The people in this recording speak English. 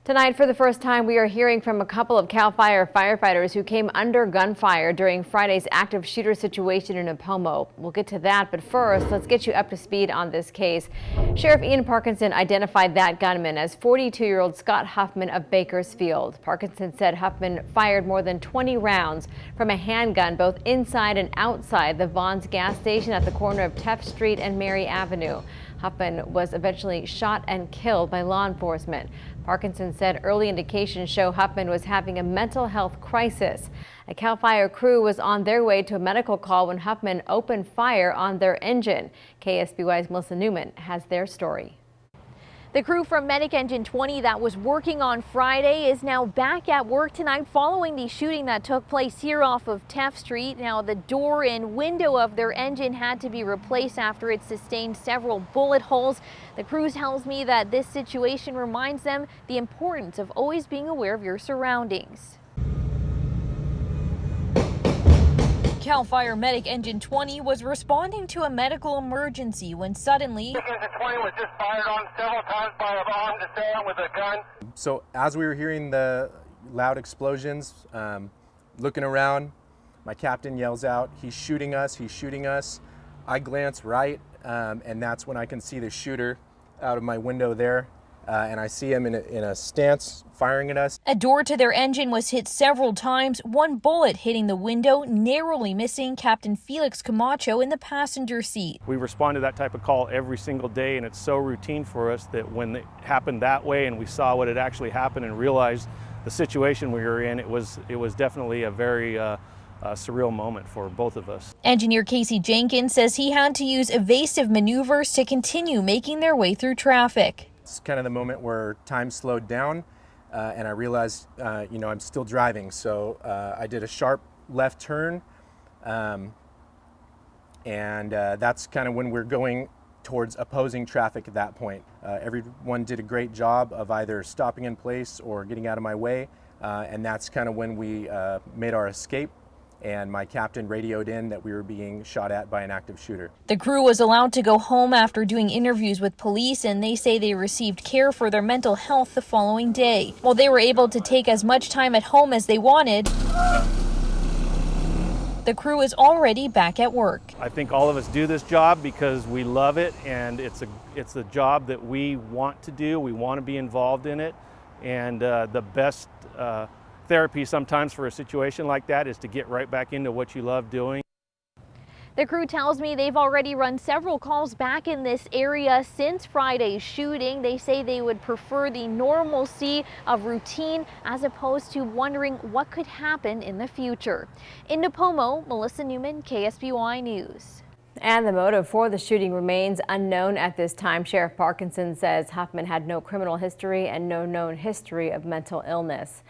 Tonight, for the first time, we are hearing from a couple of CAL FIRE firefighters who came under gunfire during Friday's active shooter situation in Nipomo. We'll get to that, but first, let's get you up to speed on this case. Sheriff Ian Parkinson identified that gunman as 42-year-old Scott Huffman of Bakersfield. Parkinson said Huffman fired more than 20 rounds from a handgun both inside and outside the Vaughn's gas station at the corner of Teff Street and Mary Avenue. Huffman was eventually shot and killed by law enforcement. Parkinson said early indications show Huffman was having a mental health crisis. A CAL FIRE crew was on their way to a medical call when Huffman opened fire on their engine. KSBY's Melissa Newman has their story. The crew from Medic Engine 20 that was working on Friday is now back at work tonight following the shooting that took place here off of Teff Street. Now, the door and window of their engine had to be replaced after it sustained several bullet holes. The crew tells me that this situation reminds them the importance of always being aware of your surroundings. CAL FIRE Medic Engine 20 was responding to a medical emergency when suddenly Engine 20 was just fired on several times by an armed assailant with a gun. So as we were hearing the loud explosions, looking around, my captain yells out, he's shooting us, he's shooting us. I glance right, and that's when I can see the shooter out of my window there. And I see him in a stance firing at us. A door to their engine was hit several times, one bullet hitting the window, narrowly missing Captain Felix Camacho in the passenger seat. We respond to that type of call every single day, and it's so routine for us that when it happened that way and we saw what had actually happened and realized the situation we were in, it was definitely a very surreal moment for both of us. Engineer Casey Jenkins says he had to use evasive maneuvers to continue making their way through traffic. It's kind of the moment where time slowed down, and I realized, I'm still driving. So I did a sharp left turn, and that's kind of when we're going towards opposing traffic at that point. Everyone did a great job of either stopping in place or getting out of my way, and that's kind of when we made our escape. And my captain radioed in that we were being shot at by an active shooter. The crew was allowed to go home after doing interviews with police, and they say they received care for their mental health the following day. While they were able to take as much time at home as they wanted, the crew is already back at work. I think all of us do this job because we love it, and it's a job that we want to do. We want to be involved in it, and the best therapy sometimes for a situation like that is to get right back into what you love doing. The crew tells me they've already run several calls back in this area since Friday's shooting. They say they would prefer the normalcy of routine as opposed to wondering what could happen in the future. In Nipomo, Melissa Newman, KSBY News. And the motive for the shooting remains unknown at this time. Sheriff Parkinson says Huffman had no criminal history and no known history of mental illness.